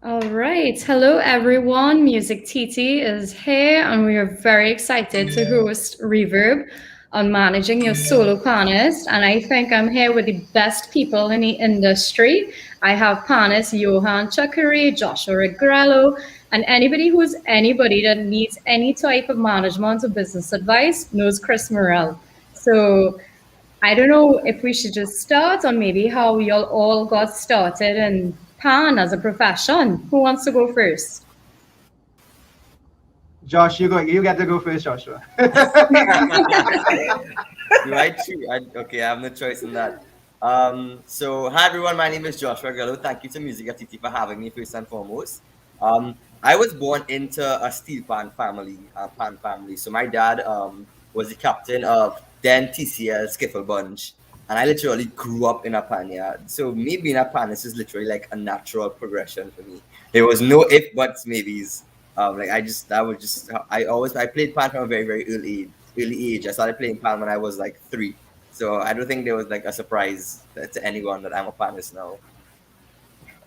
All right. Hello, everyone. Music TT is here, and we are very excited to host Reverb on Managing Your Solo Pannist. And I think I'm here with the best people in the industry. I have panelists Johann Chuckaree, Joshua Regrello, and anybody that needs any type of management or business advice knows Kris Murrell. So I don't know if we should just start on maybe how we all got started in pan as a profession. Who wants to go first? Josh, you get to go first, Joshua. Do I choose? Okay, I have no choice in that. Hi everyone, my name is Joshua Regrello. Thank you to Music TT for having me first and foremost. I was born into a steel pan family. So my dad was the captain of then TCL Skiffle Bunch, and I literally grew up in a pan yard. So me being a panist is literally like a natural progression for me. There was no if buts maybes. I played pan from a very early age. I started playing pan when I was like 3. So I don't think there was like a surprise to anyone that I'm a panelist now.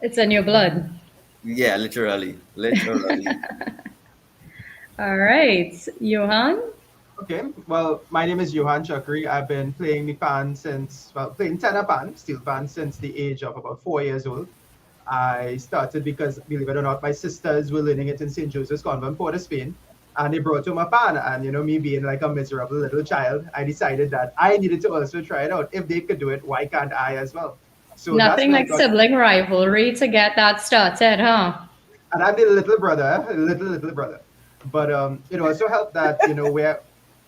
It's in your blood. Yeah, literally. All right. Johan? Okay, well, my name is Johann Chuckaree. I've been playing the pan playing tenor pan, steel pan, since the age of about 4 years old. I started because, believe it or not, my sisters were learning it in St. Joseph's Convent, Port of Spain, and they brought home a pan. And, me being like a miserable little child, I decided that I needed to also try it out. If they could do it, why can't I as well? So that's Nothing when I like got, sibling rivalry to get that started, huh? and I'm the little brother, little brother. But it also helped that,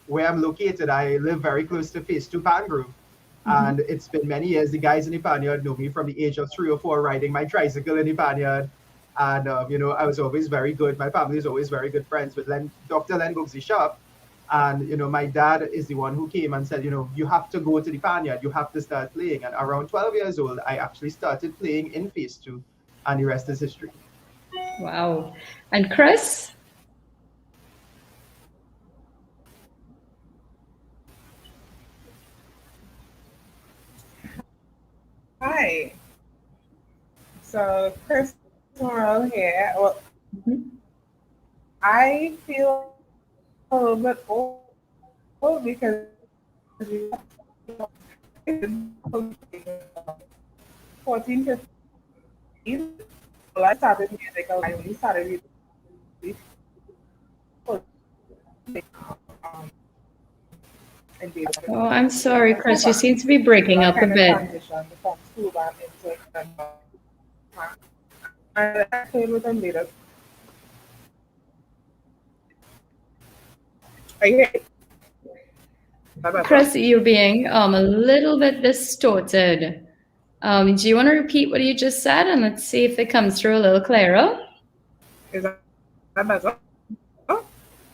where I'm located, I live very close to Phase 2 Pan Grove. And it's been many years. The guys in the Panyard know me from the age of 3 or 4, riding my tricycle in the Panyard. And, I was always very good. My family is always very good friends with Dr. Len Gogsy Sharp. And, my dad is the one who came and said, you have to go to the Panyard. You have to start playing. And around 12 years old, I actually started playing in Phase 2. And the rest is history. Wow. And Kris? Hi. So Kris Murrell here. Well, I feel a little bit old because we 14, 15. Well, I started music. I only started music. Um, Oh, I'm sorry, Kris. You seem to be breaking up a bit. Transition from school band into and I played with them later. Are you here? Kris, you're being a little bit distorted. Do you want to repeat what you just said, and let's see if it comes through a little clearer? Is that better?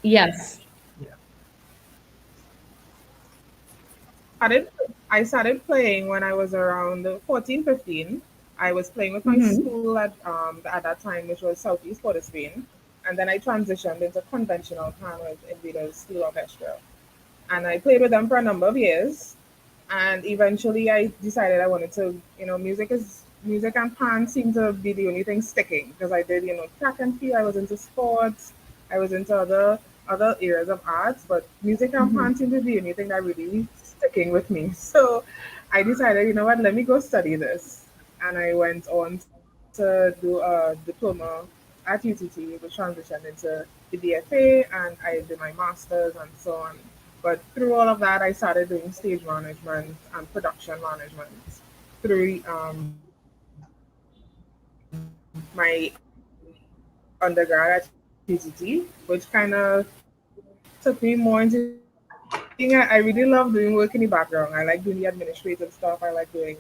Yes. Yeah. I started playing when I was around 14, 15. I was playing with my school at that time, which was Southeast Port of Spain. And then I transitioned into conventional pan with Invita's Steel Orchestra. And I played with them for a number of years. And eventually I decided I wanted to, music and pan seemed to be the only thing sticking because I did, track and field, I was into sports, I was into other areas of arts, but music and pan seemed to be the only thing that really sticking with me. So I decided, you know what, let me go study this. And I went on to do a diploma at UTT, which transitioned into the BFA, and I did my master's and so on. But through all of that, I started doing stage management and production management through my undergrad at UTT, which kind of took me more into. I really love doing work in the background. I like doing the administrative stuff. I like doing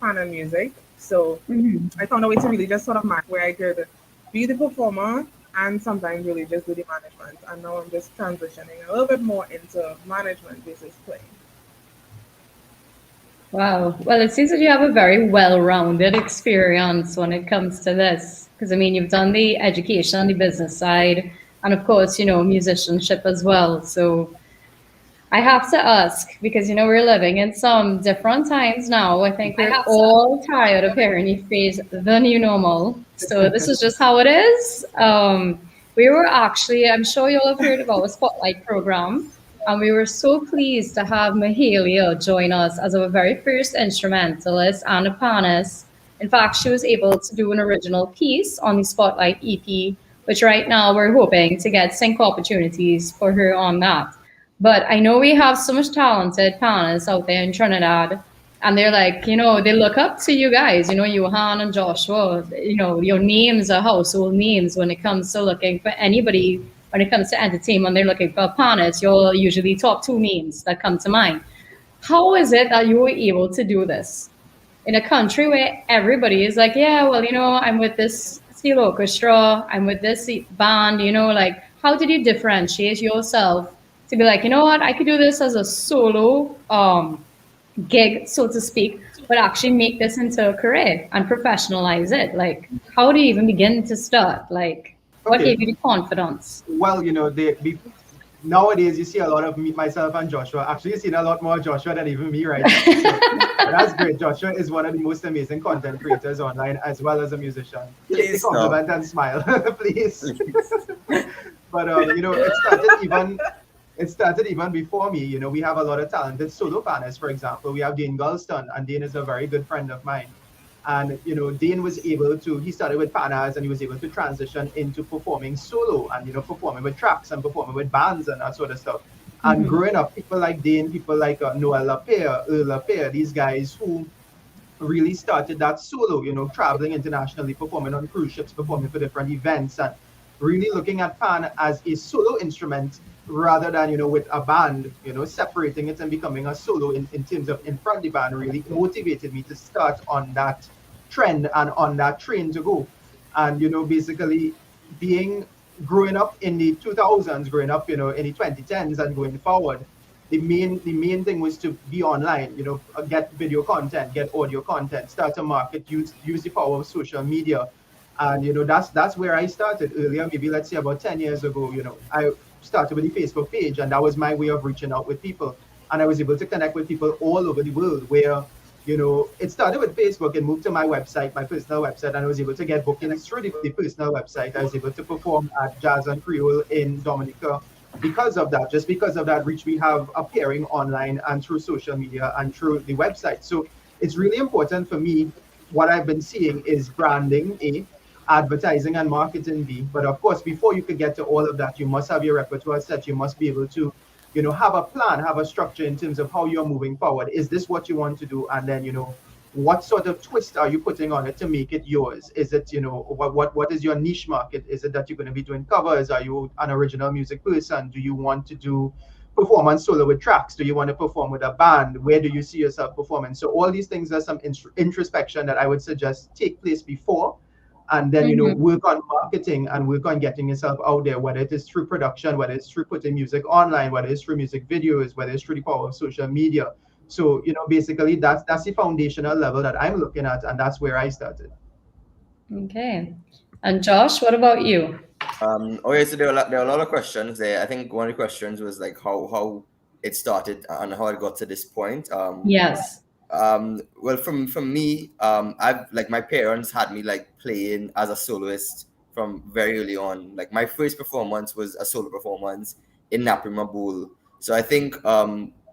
panel music. So I found a way to really just sort of match where I could be the performer and sometimes really just do the management. And now I'm just transitioning a little bit more into management versus playing. Wow. Well, it seems that you have a very well-rounded experience when it comes to this. Because, I mean, you've done the education on the business side, and of course, musicianship as well. So I have to ask because we're living in some different times now. I think we're all tired of hearing you phrase the new normal. So this is just how it is. We were actually, I'm sure you'll have heard of our Spotlight program, and we were so pleased to have Mahalia join us as our very first instrumentalist and a panelist. In fact, she was able to do an original piece on the Spotlight EP, which right now we're hoping to get sync opportunities for her on that. But I know we have so much talented panelists out there in Trinidad, and they're like, they look up to you guys, Johann and Joshua. Your names are household names when it comes to looking for anybody. When it comes to entertainment, they're looking for panelists. You're usually top two names that come to mind. How is it that you were able to do this in a country where everybody is like, yeah, well, I'm with this steel orchestra, I'm with this band, like, how did you differentiate yourself to be like, you know what, I could do this as a solo gig, so to speak, but actually make this into a career and professionalize it? Like, how do you even begin to start? Like, what gave you the confidence? Well, nowadays you see a lot of myself and Joshua. Actually, you've seen a lot more Joshua than even me right now. So that's great. Joshua is one of the most amazing content creators online, as well as a musician. Take the compliment and smile, please. But it started even before me. We have a lot of talented solo panists. For example, we have Dane Gulston, and Dane is a very good friend of mine. And Dane was able to, he started with panas, and he was able to transition into performing solo and performing with tracks and performing with bands and that sort of stuff. And growing up, people like Dane, people like Noel Lapierre, Earl Lapierre, these guys who really started that solo, traveling internationally, performing on cruise ships, performing for different events, and really looking at pan as a solo instrument rather than with a band, separating it and becoming a solo in terms of in front of the band really motivated me to start on that trend and on that train to go. And basically growing up in the 2000s, growing up in the 2010s and going forward, the main thing was to be online, get video content, get audio content, start to market, use the power of social media. And that's where I started earlier, maybe let's say about 10 years ago. I started with the Facebook page, and that was my way of reaching out with people. And I was able to connect with people all over the world where, it started with Facebook and moved to my website, my personal website, and I was able to get bookings through the personal website. I was able to perform at Jazz and Creole in Dominica because of that, just because of that reach we have appearing online and through social media and through the website. So it's really important for me. What I've been seeing is branding, A, advertising and marketing, B. But of course, before you could get to all of that, you must have your repertoire set. You must be able to, have a plan, have a structure in terms of how you're moving forward. Is this what you want to do? And then, what sort of twist are you putting on it to make it yours? Is it, what is your niche market? Is it that you're going to be doing covers? Are you an original music person? Do you want to do performance solo with tracks? Do you want to perform with a band? Where do you see yourself performing? So all these things are some introspection that I would suggest take place before, and then work on marketing and work on getting yourself out there, whether it is through production, whether it's through putting music online, whether it's through music videos, whether it's through the power of social media. So basically that's the foundational level that I'm looking at, and that's where I started. Okay. And Josh, what about you? Okay, so there are a lot of questions there. I think one of the questions was like how it started and how it got to this point. Yes. Well, from me, I've like my parents had me like playing as a soloist from very early on. Like my first performance was a solo performance in Naprima Bowl. So I think a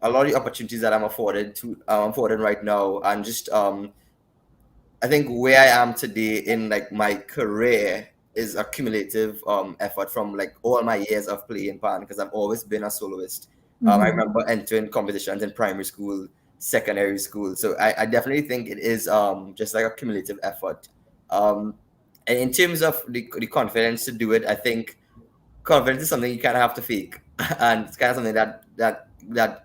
lot of the opportunities that I'm afforded right now, and just I think where I am today in like my career is a cumulative effort from like all my years of playing pan, because I've always been a soloist. I remember entering competitions in primary school, secondary school. So I definitely think it is just like a cumulative effort. And in terms of the confidence to do it, I think confidence is something you kind of have to fake, and it's kind of something that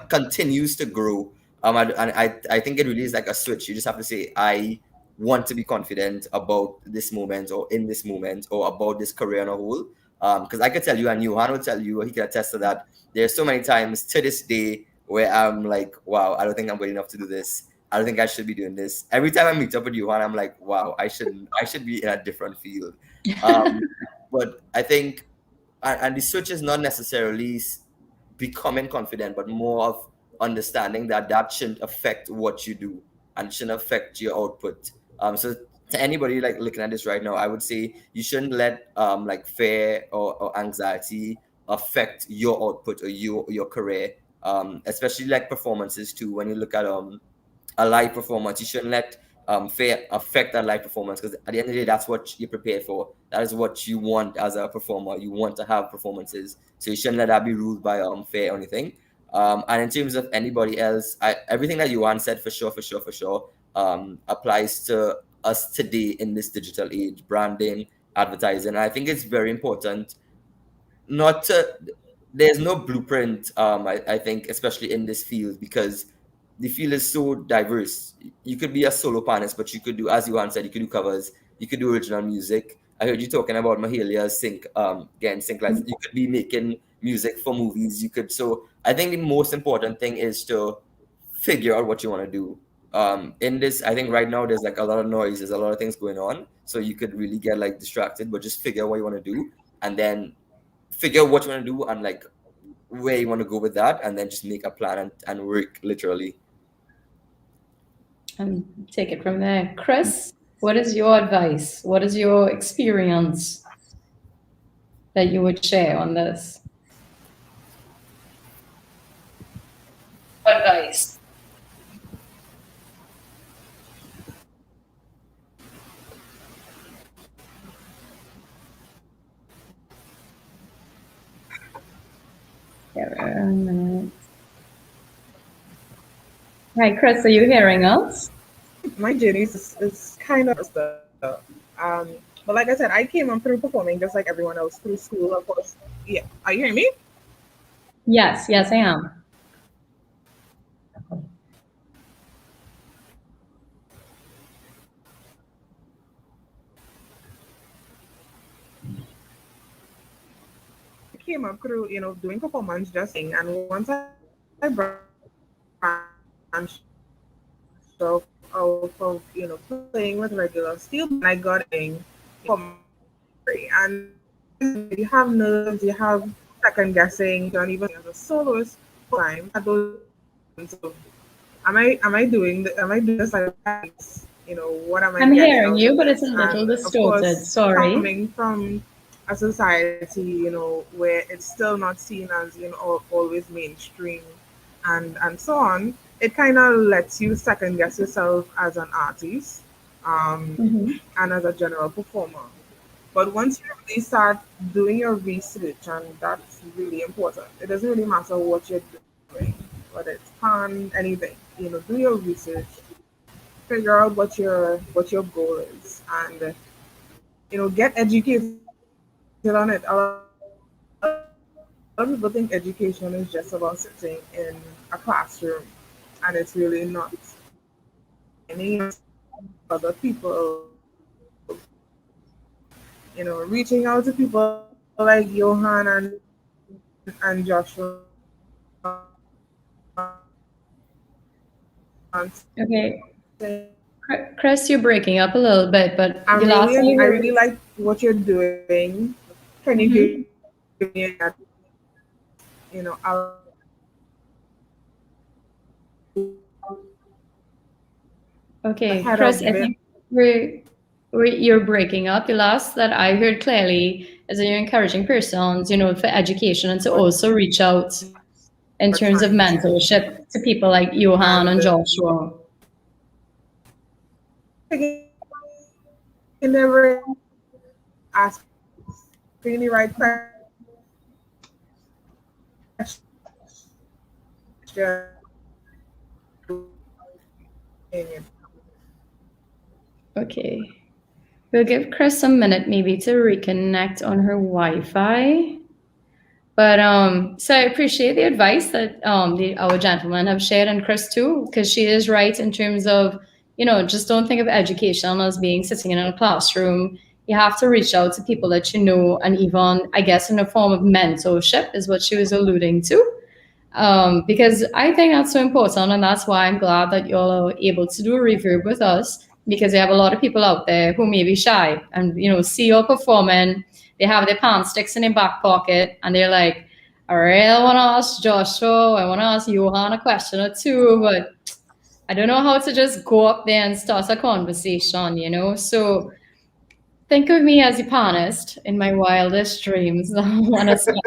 continues to grow. And I think it really is like a switch. You just have to say, I want to be confident about this moment, or in this moment, or about this career on a whole. Because I could tell you, and Johann will tell you, he can attest to that. There's so many times to this day where I'm like, wow, I don't think I'm good enough to do this. I don't think I should be doing this. Every time I meet up with Johann, I'm like, wow, I should be in a different field. But I think, and the switch is not necessarily becoming confident, but more of understanding that that shouldn't affect what you do and shouldn't affect your output. So to anybody like looking at this right now, I would say you shouldn't let like fear or anxiety affect your output or your career. Especially like performances too. When you look at a live performance, you shouldn't let fear affect that live performance, because at the end of the day, that's what you're prepared for. That is what you want as a performer. You want to have performances, so you shouldn't let that be ruled by fear or anything. And in terms of anybody else, everything that Johann said, for sure, applies to us today in this digital age, branding, advertising. And I think it's very important not to. There's no blueprint. I think, especially in this field, because the field is so diverse. You could be a solo panelist, but you could do, as Johan said, you could do covers, you could do original music. I heard you talking about Mahalia's sync, again, sync lights. You could be making music for movies. You could. So I think the most important thing is to figure out what you want to do. In this, I think right now there's like a lot of noise. There's a lot of things going on, so you could really get like distracted. But just figure out what you want to do, and then figure out what you want to do and like where you want to go with that, and then just make a plan and work literally. And take it from there. Kris, what is your advice? What is your experience that you would share on this? Advice. Hi, Kris, are you hearing us? My journey is kind of but like I said, I came on through performing just like everyone else through school, of course. Yeah, are you hearing me? Yes, I am. I came up through, doing performance just sing, and once I branched off of, playing with regular steel, and I got in and you have nerves, you have second guessing, you don't even as a soloist time at those. So am I doing this like, what am I I'm getting hearing out you, of but it's a this? little And, of distorted. course, Sorry. coming from a society, where it's still not seen as, always mainstream and so on, it kind of lets you second guess yourself as an artist and as a general performer. But once you really start doing your research, and that's really important, it doesn't really matter what you're doing, whether it's pan, anything, do your research, figure out what your goal is, and get educated on it. A lot of people think education is just about sitting in a classroom, and it's really not. Any other people, reaching out to people like Johann and Joshua. Okay. Kris, you're breaking up a little bit, but I the last thing I really like what you're doing. Can you give me that? I'll Okay, Kris, I think you're breaking up. The last that I heard clearly is that you're encouraging persons, for education and to also reach out in terms of mentorship to people like Johann and Joshua. You never ask the right question. Okay. We'll give Kris a minute maybe to reconnect on her Wi-Fi. But so I appreciate the advice that our gentlemen have shared, and Kris too, because she is right in terms of, just don't think of education as being sitting in a classroom. You have to reach out to people that you know, and even, I guess, in a form of mentorship is what she was alluding to. Because I think that's so important, and that's why I'm glad that you're able to do a reverb with us, because we have a lot of people out there who may be shy and see you performing, they have their pan sticks in their back pocket, and they're like, I really want to ask Joshua, I want to ask Johann a question or two, but I don't know how to just go up there and start a conversation, you know? So think of me as a panelist in my wildest dreams. I want to start.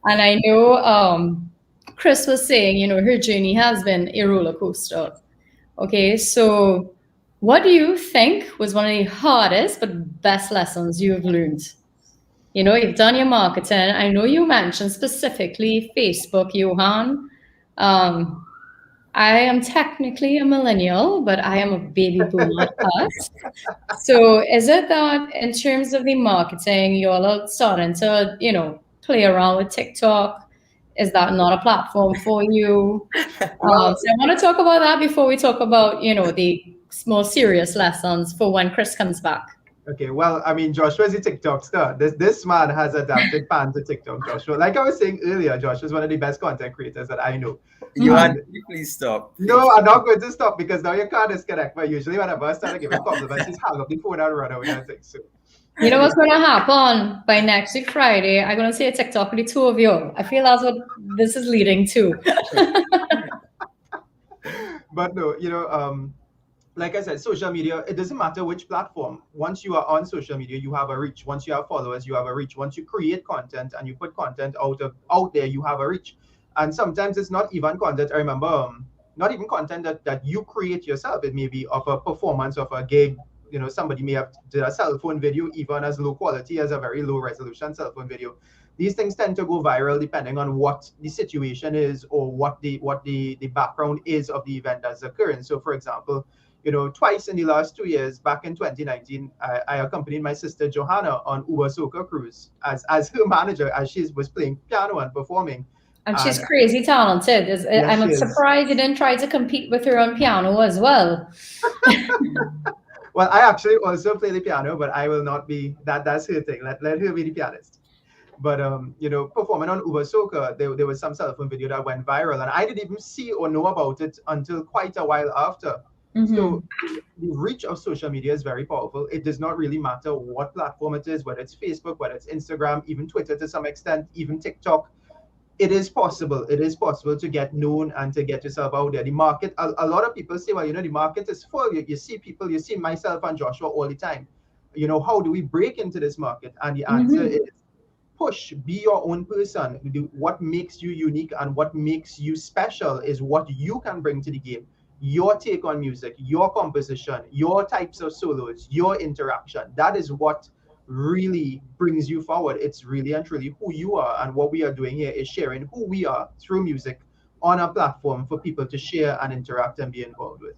And I know Kris was saying, you know, her journey has been a roller coaster. Okay, so what do you think was one of the hardest but best lessons you've learned? You know, you've done your marketing. I know you mentioned specifically Facebook, Johann. I am technically a millennial, but I am a baby boomer plus. So is it that in terms of the marketing, you're all starting to, you know, play around with TikTok? Is that not a platform for you? Well, So I want to talk about that before we talk about, you know, the more serious lessons for when Kris comes back. okay, well, I mean, Joshua is a TikTok star. This man has adapted pan to TikTok, Joshua. Like I was saying earlier, Joshua is one of the best content creators that I know. Johann, And can you please stop? no, I'm not going to stop because now you can't disconnect. But usually whenever I start to give him compliments, he's hang up the phone and run away and things. So You know what's going to happen by next week Friday? I'm going to say a TikTok with the two of you. I feel that's what this is leading to. but no, you know, like I said, social media, it doesn't matter which platform. Once you are on social media, you have a reach. Once you have followers, you have a reach. Once you create content and you put content out there, you have a reach. And sometimes it's not even content. I remember not even content that you create yourself. It may be of a performance of a gig. You know, somebody may have did a cell phone video, even as low quality as a very low resolution cell phone video. These things tend to go viral depending on what the situation is or what the background is of the event that's occurring. So for example, you know, twice in the last 2 years, back in 2019, I accompanied my sister Johanna on Uber Soca cruise as her manager, as she was playing piano and performing. And she's crazy talented. Yes, I'm she is. surprised you didn't try to compete with her on piano as well. Well, I actually also play the piano, but I will not be that's her thing. Let her be the pianist. But you know, performing on Uber Soca, there was some cell phone video that went viral, and I didn't even see or know about it until quite a while after. So the reach of social media is very powerful. It does not really matter what platform it is, whether it's Facebook, whether it's Instagram, even Twitter to some extent, even TikTok. It is possible. It is possible to get known and to get yourself out there. The market, a lot of people say, well, you know, the market is full. You see people, you see myself and Joshua all the time. You know, how do we break into this market? And the answer is push, be your own person. What makes you unique and what makes you special is what you can bring to the game. Your take on music, your composition, your types of solos, your interaction. That is what really brings you forward. It's really and truly who you are. And what we are doing here is sharing who we are through music on a platform for people to share and interact and be involved with.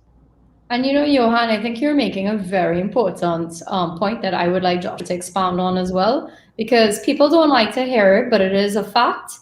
And you know, Johann, I think you're making a very important point that I would like Josh to expand on as well, because people don't like to hear it, but it is a fact.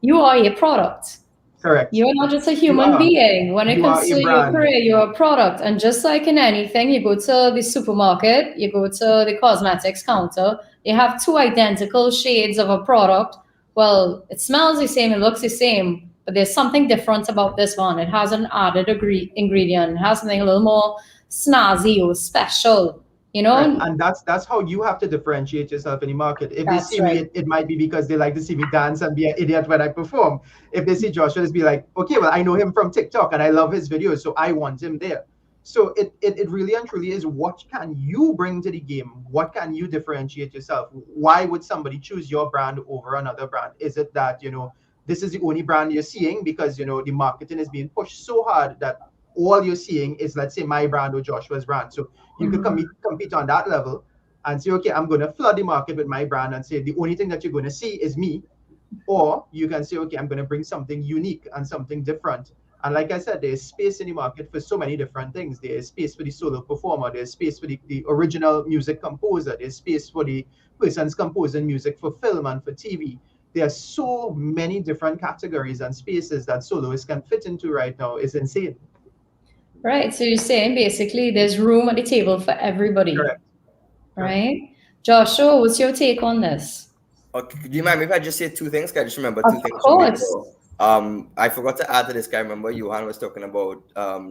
You are a product. Correct. You're not just a human being. When it comes to your career, you're a product. And just like in anything, you go to the supermarket, you go to the cosmetics counter, you have two identical shades of a product. Well, it smells the same, it looks the same, but there's something different about this one. It has an added ingredient, it has something a little more snazzy or special. You know, right. And that's how you have to differentiate yourself in the market. If they see me, it might be because they like to see me dance and be an idiot when I perform. If they see Joshua, it's be like, okay, well, I know him from TikTok and I love his videos, so I want him there. So it really and truly is, what can you bring to the game? What can you differentiate yourself? Why would somebody choose your brand over another brand? Is it that, you know, this is the only brand you're seeing because, you know, the marketing is being pushed so hard that all you're seeing is, let's say, my brand or Joshua's brand. So you could compete on that level and say, okay, I'm going to flood the market with my brand and say the only thing that you're going to see is me. Or you can say, okay, I'm going to bring something unique and something different. And like I said, there's space in the market for so many different things. There's space for the solo performer. There's space for the original music composer. There's space for the persons composing music for film and for TV. There are so many different categories and spaces that soloists can fit into right now. It's insane. Right. So you're saying basically there's room at the table for everybody. Correct. Right. Joshua, what's your take on this? Okay, do you mind if I just say two things? I just remember two things. Of course. I forgot to add to this. I remember Johann was talking about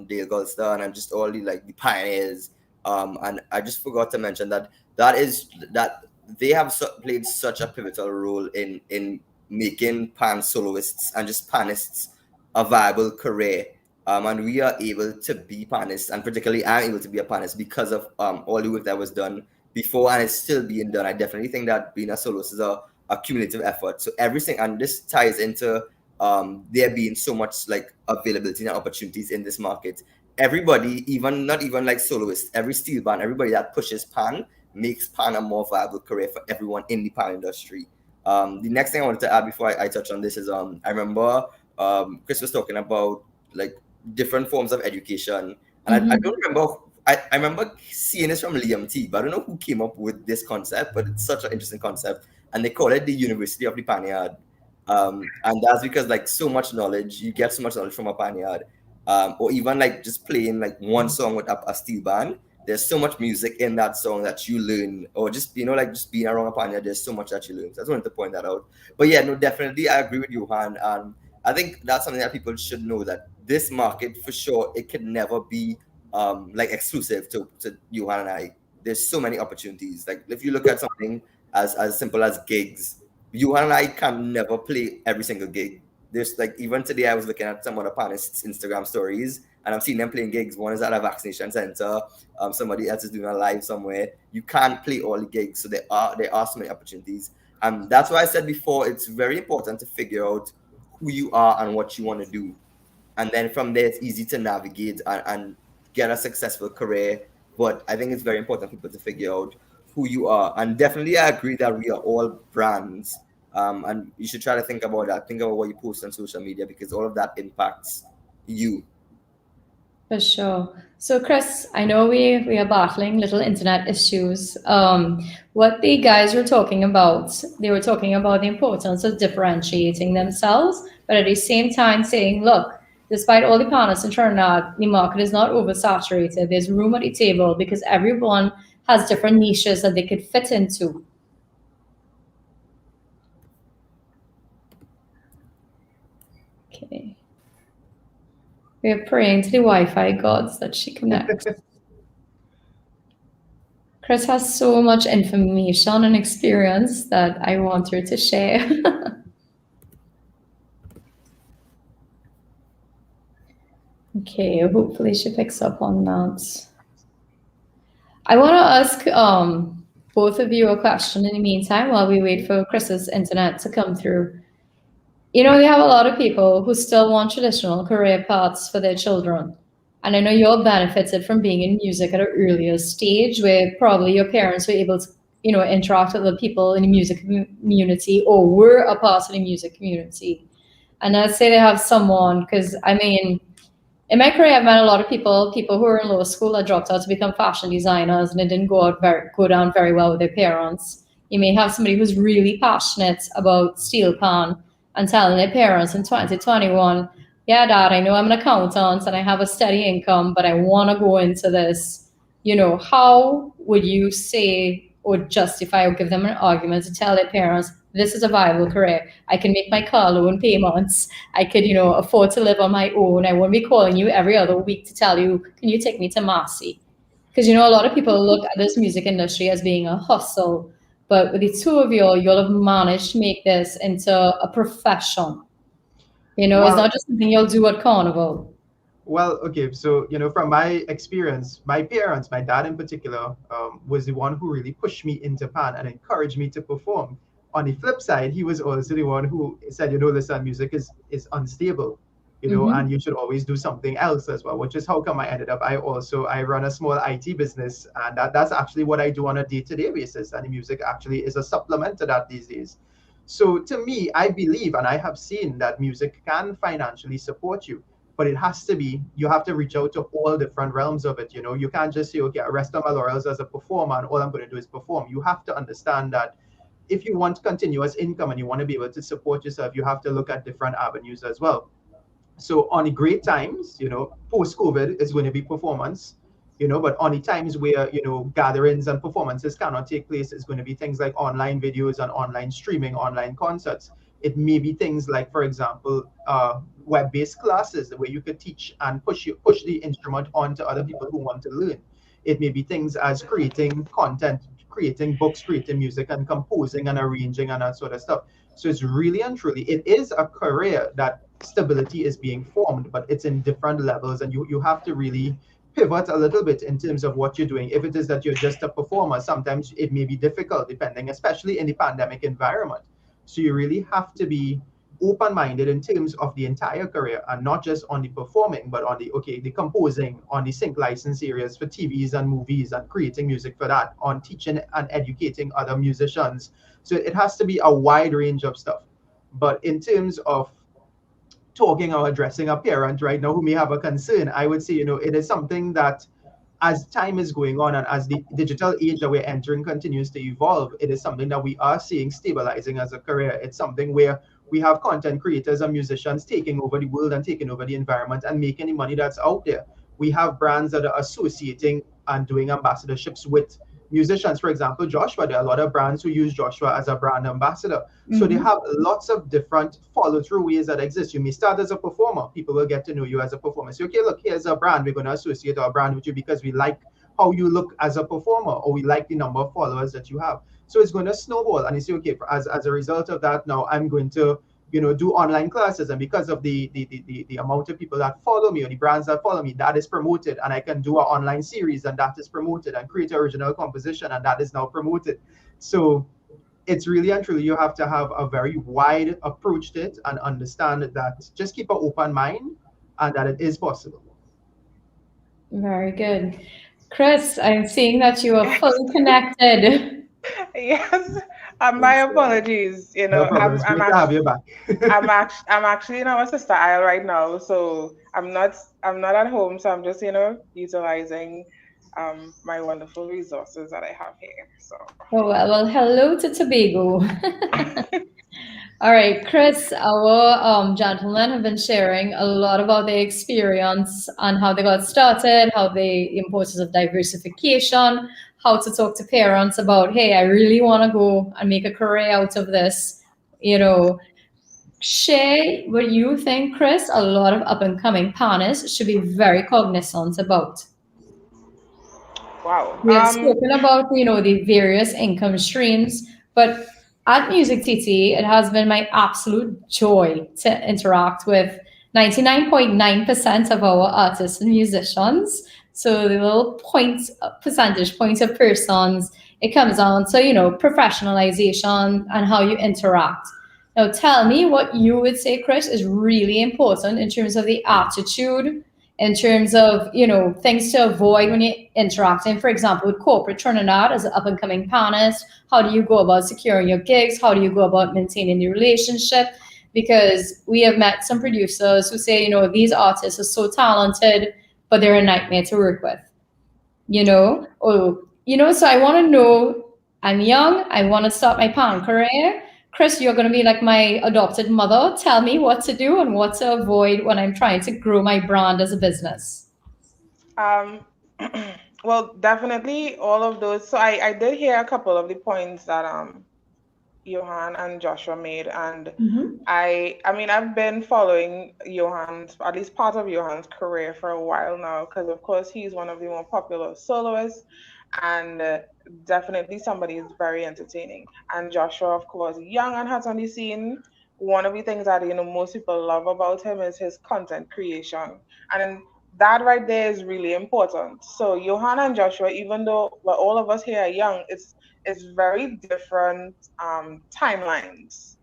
Dale Goldstein and just all the pioneers. And I just forgot to mention that they have played such a pivotal role in making pan soloists and just panists a viable career. And we are able to be panists, and particularly I'm able to be a panist because of all the work that was done before and it's still being done. I definitely think that being a soloist is a cumulative effort. So everything, and this ties into there being so much like availability and opportunities in this market. Everybody, even not even like soloists, every steel band, everybody that pushes pan makes pan a more viable career for everyone in the pan industry. The next thing I wanted to add before I touch on this is I remember Kris was talking about like different forms of education, and I don't remember. I remember seeing this from Liam T, but I don't know who came up with this concept, but it's such an interesting concept, and they call it the University of the Panyard. And that's because like so much knowledge, you get so much knowledge from a panyard, or even like just playing like one song with a steel band. There's so much music in that song that you learn, or just like just being around a panyard, there's so much that you learn. So I just wanted to point that out. But yeah, no, definitely I agree with you, Johann. I think that's something that people should know, that this market for sure, it can never be like exclusive to Johann and I. There's so many opportunities. Like if you look at something as simple as gigs, Johann and I can never play every single gig. There's like, even today I was looking at some of the panelists' Instagram stories and I'm seeing them playing gigs. One is at a vaccination center, somebody else is doing a live somewhere. You can't play all the gigs, so there are so many opportunities. And that's why I said before, it's very important to figure out who you are and what you want to do. And then from there, it's easy to navigate and get a successful career. But I think it's very important for people to figure out who you are. And definitely, I agree that we are all brands. And you should try to think about that. Think about what you post on social media, because all of that impacts you. For sure. So, Kris, I know we are battling little internet issues. What the guys were talking about, they were talking about the importance of differentiating themselves, but at the same time saying, look, despite all the panelists in Trinidad, the market is not oversaturated. There's room at the table because everyone has different niches that they could fit into. Okay. We are praying to the Wi-Fi gods that she connects. Kris has so much information and experience that I want her to share. Okay, hopefully she picks up on that. I want to ask both of you a question in the meantime while we wait for Kris's internet to come through. You know, we have a lot of people who still want traditional career paths for their children. And I know you all benefited from being in music at an earlier stage where probably your parents were able to, you know, interact with the people in the music community or were a part of the music community. And let's say they have someone, because I mean, in my career, I've met a lot of people who were in law school that dropped out to become fashion designers and it didn't go down very well with their parents. You may have somebody who's really passionate about steel pan and telling their parents in 2021, yeah, Dad, I know I'm an accountant and I have a steady income, but I want to go into this. You know, how would you say or justify or give them an argument to tell their parents, this is a viable career. I can make my car loan payments. I could, you know, afford to live on my own. I won't be calling you every other week to tell you, can you take me to Marcy? Because, you know, a lot of people look at this music industry as being a hustle. But with the two of you, you'll have managed to make this into a profession. You know, it's not just something you'll do at Carnival. Well, okay, so, you know, from my experience, my parents, my dad in particular, was the one who really pushed me into pan and encouraged me to perform. On the flip side, he was also the one who said, you know, listen, music is unstable, you know, and you should always do something else as well, which is how come I ended up. I run a small IT business, and that's actually what I do on a day-to-day basis. And the music actually is a supplement to that these days. So to me, I believe, and I have seen that music can financially support you, but it has to be, you have to reach out to all different realms of it. You know, you can't just say, okay, I rest on my laurels as a performer and all I'm going to do is perform. You have to understand that if you want continuous income and you want to be able to support yourself, you have to look at different avenues as well. So on the great times, you know, post-COVID is going to be performance, you know, but on the times where, you know, gatherings and performances cannot take place, it's going to be things like online videos and online streaming, online concerts. It may be things like, for example, web-based classes where you could teach and push the instrument onto other people who want to learn. It may be things as creating content, creating books, creating music, and composing and arranging and that sort of stuff. So it's really and truly, it is a career that stability is being formed, but it's in different levels, and you have to really pivot a little bit in terms of what you're doing. If it is that you're just a performer, sometimes it may be difficult, depending, especially in the pandemic environment. So you really have to be open-minded in terms of the entire career, and not just on the performing, but on the composing, on the sync license areas for TVs and movies and creating music for that, on teaching and educating other musicians. So it has to be a wide range of stuff. But in terms of talking or addressing a parent right now who may have a concern, I would say, it is something that, as time is going on and as the digital age that we're entering continues to evolve, it is something that we are seeing stabilizing as a career. It's something where we have content creators and musicians taking over the world and taking over the environment and making the money that's out there. We have brands that are associating and doing ambassadorships with musicians. For example, Joshua, there are a lot of brands who use Joshua as a brand ambassador. So they have lots of different follow-through ways that exist. You may start as a performer. People will get to know you as a performer. So, okay, look, here's a brand. We're going to associate our brand with you because we like how you look as a performer, or we like the number of followers that you have. So it's going to snowball. And you say, okay, as a result of that, now I'm going to do online classes, and because of the amount of people that follow me or the brands that follow me, that is promoted, and I can do an online series and that is promoted, and create original composition and that is now promoted. So it's really and truly, you have to have a very wide approach to it and understand that, just keep an open mind, and that it is possible. Very good. Kris, I'm seeing that you are fully connected. Yes, my apologies. No problem. It's great to have you back. I'm actually in our sister aisle right now, so I'm not at home, so I'm just utilizing my wonderful resources that I have here. So Oh, well, hello to Tobago. All right, Kris, our gentlemen have been sharing a lot about their experience and how they got started, how the importance of diversification, how to talk to parents about, hey, I really want to go and make a career out of this. Share what you think, Kris, a lot of up and coming panelists should be very cognizant about. wow. We have spoken about, the various income streams, but at Music TT, it has been my absolute joy to interact with 99.9% of our artists and musicians. So the little percentage points of persons, it comes down to, professionalization and how you interact. Now, tell me what you would say, Kris, is really important in terms of the attitude, in terms of, things to avoid when you're interacting, for example, with corporate Trinidad as an up and coming panelist. How do you go about securing your gigs? How do you go about maintaining the relationship? Because we have met some producers who say, these artists are so talented, but they're a nightmare to work with, so I want to know, I'm young, I want to start my panel career. Kris, you're going to be like my adopted mother. Tell me what to do and what to avoid when I'm trying to grow my brand as a business. Well, definitely all of those. So I did hear a couple of the points that Johann and Joshua made, and I mean I've been following Johann's, at least part of Johann's career for a while now, because of course he's one of the more popular soloists, and definitely somebody who's very entertaining. And Joshua, of course, young and hot on the scene. One of the things that most people love about him is his content creation, and that right there is really important. So Johann and Joshua, even though all of us here are young, it's very different timelines,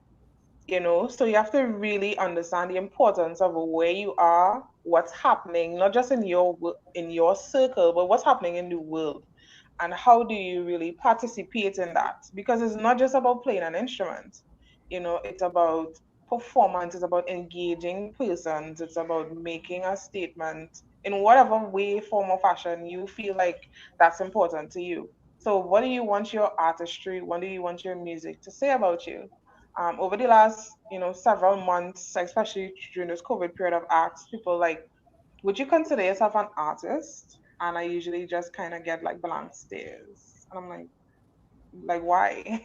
so you have to really understand the importance of where you are, what's happening, not just in your circle, but what's happening in the world, and how do you really participate in that, because it's not just about playing an instrument. It's about performance, it's about engaging persons, it's about making a statement in whatever way, form, or fashion you feel like that's important to you. So what do you want your artistry, what do you want your music to say about you? Over the last, several months, especially during this COVID period, I've asked people like, would you consider yourself an artist? And I usually just kind of get like blank stares. And I'm like why?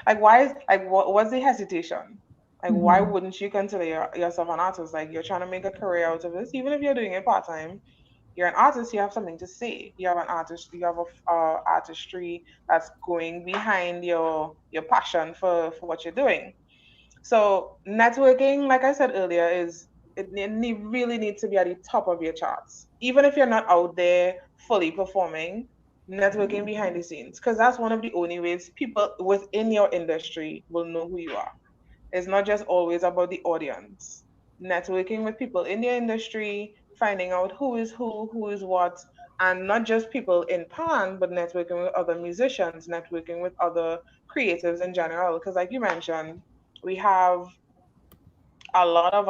Like why is like what's the hesitation? Like why wouldn't you consider yourself an artist? Like you're trying to make a career out of this, even if you're doing it part time. You're an artist, you have something to say. You have an artist, you have a artistry that's going behind your passion for what you're doing. So networking, like I said earlier, is really needs to be at the top of your charts. Even if you're not out there fully performing, networking behind the scenes, because that's one of the only ways people within your industry will know who you are. It's not just always about the audience. Networking with people in the industry, finding out who is what, and not just people in pan, but networking with other musicians, networking with other creatives in general. Because, like you mentioned, we have a lot of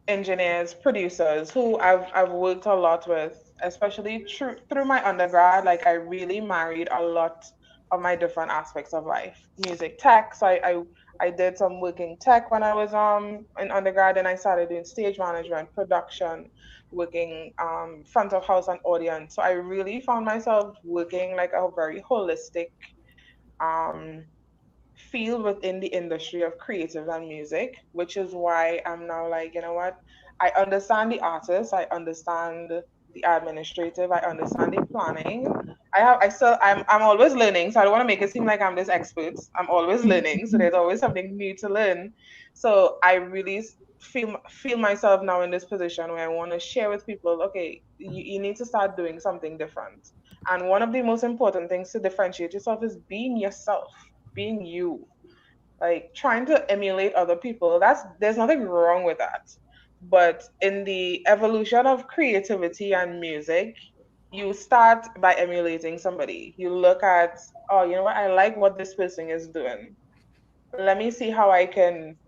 engineers, producers who I've worked a lot with, especially through my undergrad. Like I really married a lot of my different aspects of life. Music tech. So I did some working tech when I was in undergrad, and I started doing stage management, production, working front of house and audience. So I really found myself working like a very holistic um field within the industry of creative and music, which is why I'm now like, you know what? I understand the artist, I understand the administrative, I understand the planning. I'm always learning, so I don't want to make it seem like I'm this expert. I'm always learning, so there's always something new to learn. So I really feel myself now in this position where I want to share with people, okay, you need to start doing something different. And one of the most important things to differentiate yourself is being yourself, being you. Like trying to emulate other people, there's nothing wrong with that. But in the evolution of creativity and music, you start by emulating somebody. You look at, oh, you know what, I like what this person is doing. Let me see how I can,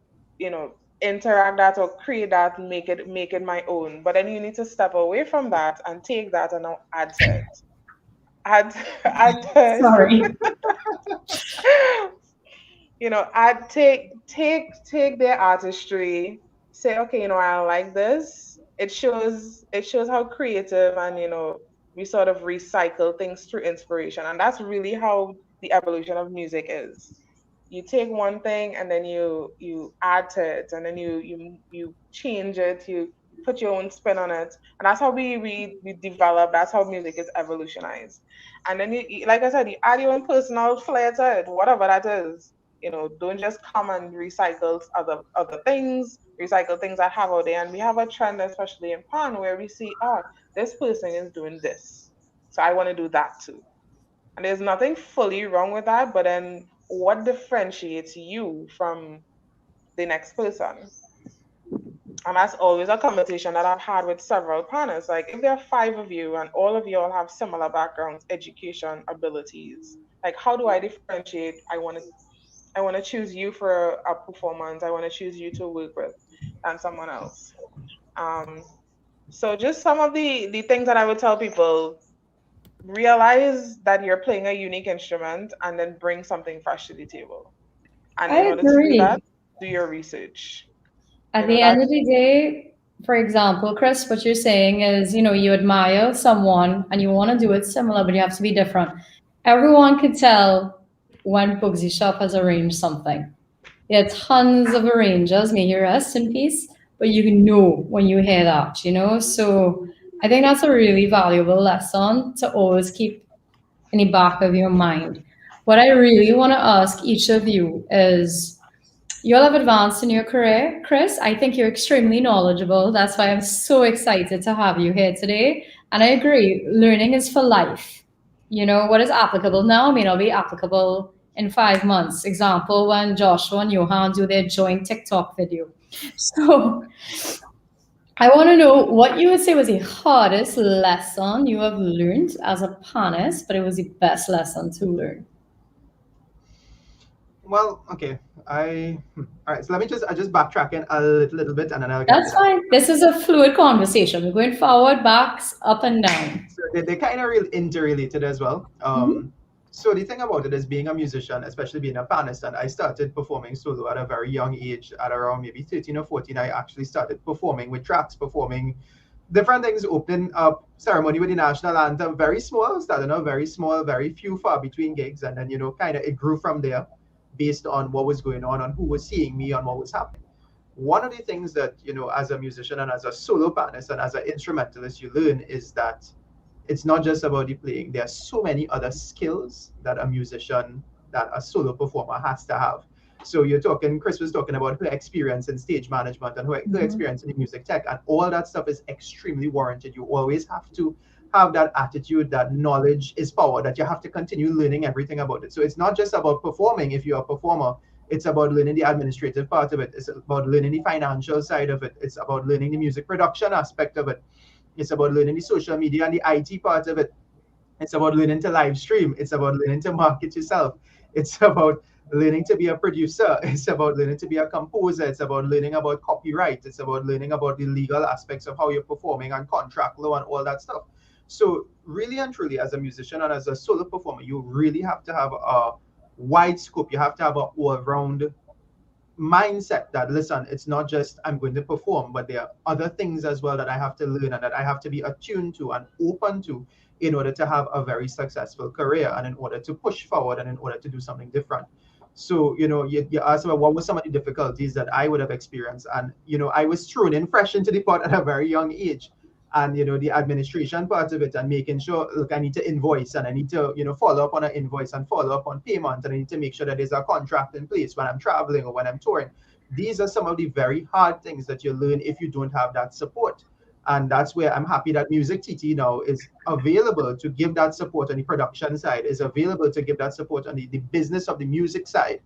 interact that or create that, make it my own. But then you need to step away from that and take that and now add to it. Add add to Sorry. it. I take their artistry, say, okay, I like this. It shows how creative, and we sort of recycle things through inspiration, and that's really how the evolution of music is. You take one thing and then you add to it, and then you change it, you put your own spin on it, and that's how we develop. That's how music is evolutionized. And then like I said, you add your own personal flair to it, whatever that is. Don't just come and recycle other things, recycle things that have out there. And we have a trend, especially in pan, where we see, this person is doing this, so I want to do that too. And there's nothing fully wrong with that, but then what differentiates you from the next person? And that's always a conversation that I've had with several partners. Like, if there are five of you and all of you all have similar backgrounds, education, abilities, like, how do I differentiate? I want to choose you for a performance. I want to choose you to work with than someone else. Um, so just some of the things that I would tell people: realize that you're playing a unique instrument, and then bring something fresh to the table. And I in order to do that, agree. do your research. At the end of the day, for example, Chris, what you're saying is, you admire someone and you want to do it similar, but you have to be different. Everyone could tell when Bugsy Shop has arranged something. There are tons of arrangers, may you rest in peace, but you know when you hear that. So I think that's a really valuable lesson to always keep in the back of your mind. What I really want to ask each of you is, you all have advanced in your career. Kris, I think you're extremely knowledgeable. That's why I'm so excited to have you here today. And I agree, learning is for life. What is applicable now may not be applicable in 5 months. Example, when Joshua and Johann do their joint TikTok video. So I want to know what you would say was the hardest lesson you have learned as a panelist, but it was the best lesson to learn. Well, okay. All right. So I just backtracking a little bit, and then I'll get That's to that. fine. This is a fluid conversation. We're going forward, backs, up and down. So they kind of interrelated as well. Mhm. So the thing about it is, being a musician, especially being a panelist, and I started performing solo at a very young age. At around maybe 13 or 14, I actually started performing with tracks, performing different things, opening up ceremony with the national anthem. Very small, started out very small, very few, far between gigs, and then kind of it grew from there, based on what was going on who was seeing me, on what was happening. one of the things that, as a musician and as a solo panelist and as an instrumentalist, you learn is that it's not just about the playing. There are so many other skills that a musician, that a solo performer has to have. So Kris was talking about her experience in stage management and her experience in music tech, and all that stuff is extremely warranted. You always have to have that attitude that knowledge is power, that you have to continue learning everything about it. So it's not just about performing if you're a performer. It's about learning the administrative part of it. It's about learning the financial side of it. It's about learning the music production aspect of it. It's about learning the social media and the IT part of it. It's about learning to live stream. It's about learning to market yourself. It's about learning to be a producer. It's about learning to be a composer. It's about learning about copyright. It's about learning about the legal aspects of how you're performing and contract law and all that stuff. So really and truly, as a musician and as a solo performer, you really have to have a wide scope. You have to have an all-round mindset that, listen, it's not just I'm going to perform, but there are other things as well that I have to learn and that I have to be attuned to and open to in order to have a very successful career and in order to push forward and in order to do something different. So, you asked about what were some of the difficulties that I would have experienced. And, I was thrown in fresh into the pot at a very young age. And, the administration part of it and making sure, look, I need to invoice and I need to, follow up on an invoice and follow up on payment. And I need to make sure that there's a contract in place when I'm traveling or when I'm touring. These are some of the very hard things that you learn if you don't have that support. And that's where I'm happy that Music TT now is available to give that support on the production side, is available to give that support on the business of the music side,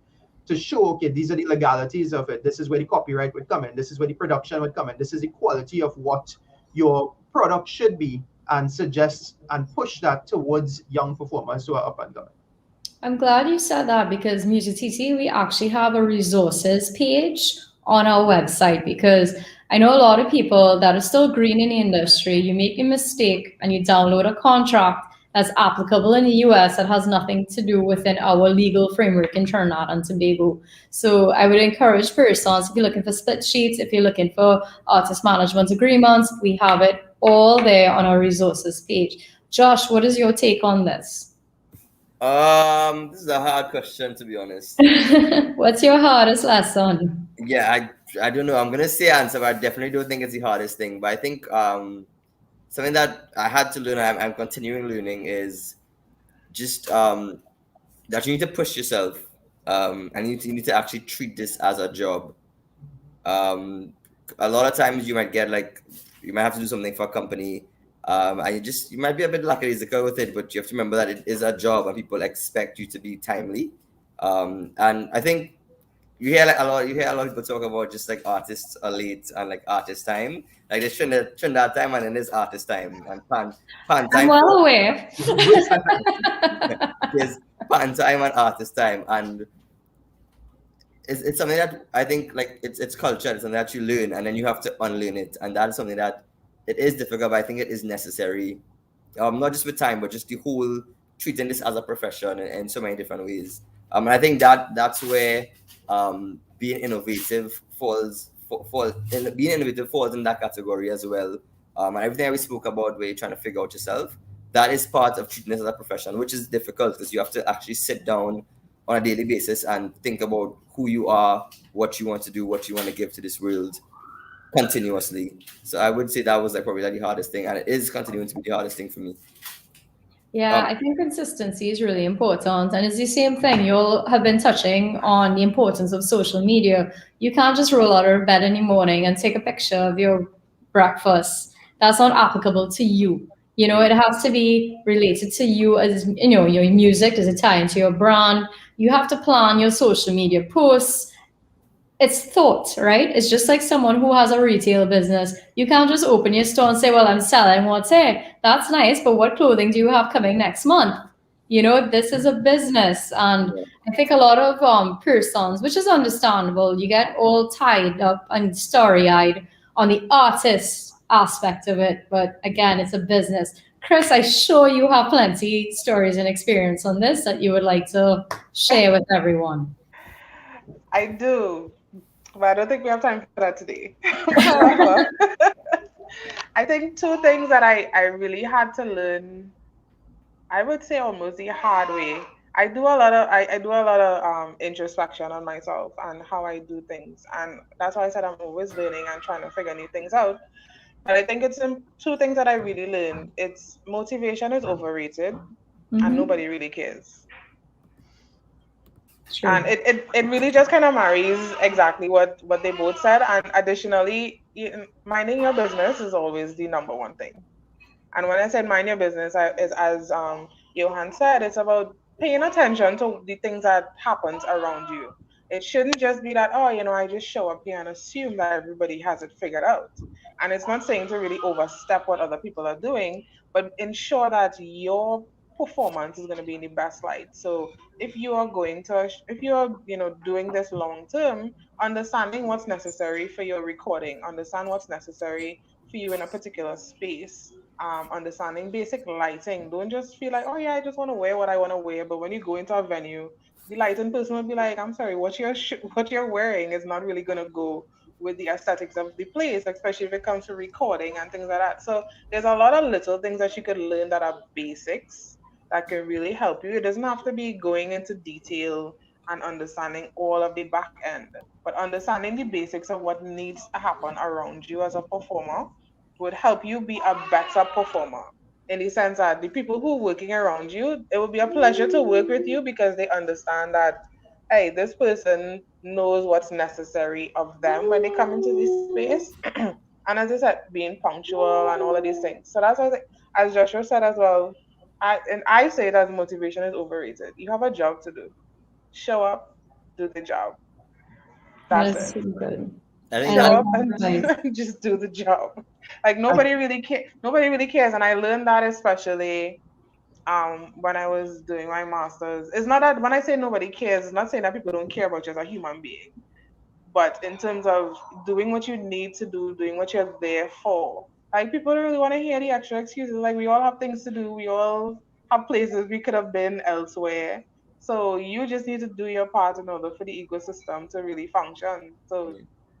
to show, okay, these are the legalities of it. This is where the copyright would come in. This is where the production would come in. This is the quality of what your product should be, and suggest and push that towards young performers who are up and coming. I'm glad you said that, because Music TT, we actually have a resources page on our website, because I know a lot of people that are still green in the industry. You make a mistake and you download a contract that's applicable in the US that has nothing to do within our legal framework in Trinidad and Tobago. So I would encourage persons, if you're looking for split sheets, if you're looking for artist management agreements, we have it all there on our resources page. Josh, what is your take on this? This is a hard question, to be honest. What's your hardest lesson? Yeah, I don't know. I'm gonna say answer, but I definitely don't think it's the hardest thing. But I think something that I had to learn, I'm continuing learning, is just that you need to push yourself, and you need to actually treat this as a job. A lot of times you might get you might have to do something for a company, and you might be a bit lackadaisical with it, but you have to remember that it is a job and people expect you to be timely. And I think you hear a lot of people talk about just artists are late and artist time. There's Trinidad time and then there's artist time and pan time. I'm well aware. There's pan time and artist time, and it's something that I think it's culture. It's something that you learn and then you have to unlearn it, and that is something that it is difficult, but I think it is necessary. Not just with time, but just the whole treating this as a profession in so many different ways. And I think that's where being innovative falls in that category as well. And everything that we spoke about, where you're trying to figure out yourself, that is part of treating this as a profession, which is difficult because you have to actually sit down on a daily basis and think about who you are, what you want to do, what you want to give to this world continuously. So I would say that was probably the hardest thing, and it is continuing to be the hardest thing for me. Yeah, I think consistency is really important. And it's the same thing. You'll have been touching on the importance of social media. You can't just roll out of bed in the morning and take a picture of your breakfast. That's not applicable to you. It has to be related to you, as your music is tied to your brand. You have to plan your social media posts. It's thought, right? It's just like someone who has a retail business. You can't just open your store and say, well, I'm selling what's here. That's nice, but what clothing do you have coming next month? This is a business. And I think a lot of persons, which is understandable, you get all tied up and starry-eyed on the artist aspect of it. But again, it's a business. Kris, I'm sure you have plenty stories and experience on this that you would like to share with everyone. I do, but I don't think we have time for that today. However, I think two things that I really had to learn, I would say almost the hard way, I do a lot of introspection on myself and how I do things, and that's why I said I'm always learning and trying to figure new things out. But I think it's two things that I really learned. It's motivation is overrated, and nobody really cares. True. And it really just kind of marries exactly what they both said. And additionally, minding your business is always the number one thing. And when I said mind your business, is as Johann said, it's about paying attention to the things that happens around you. It shouldn't just be that, oh, I just show up here and assume that everybody has it figured out. And it's not saying to really overstep what other people are doing, but ensure that your performance is going to be in the best light. So if you're doing this long term, understanding what's necessary for your recording, understand what's necessary for you in a particular space, understanding basic lighting. Don't just feel like, oh yeah, I just want to wear what I want to wear. But when you go into a venue, the lighting person will be like, I'm sorry, what you're wearing is not really gonna go with the aesthetics of the place, especially if it comes to recording and things like that. So there's a lot of little things that you could learn that are basics that can really help you. It doesn't have to be going into detail and understanding all of the back end, but understanding the basics of what needs to happen around you as a performer would help you be a better performer, in the sense that the people who are working around you, it will be a pleasure to work with you because they understand that, hey, this person knows what's necessary of them when they come into this space. And as I said, being punctual and all of these things. So that's what as Joshua said as well. I say that motivation is overrated. You have a job to do. Show up, do the job. That's it. So good. I think Show that up and just do the job. Like nobody really cares, and I learned that especially when I was doing my masters. It's not that when I say nobody cares, it's not saying that people don't care about you as a human being, but in terms of doing what you need to do, doing what you're there for. Like people don't really want to hear the extra excuses. Like we all have things to do. We all have places we could have been elsewhere. So you just need to do your part in order for the ecosystem to really function. So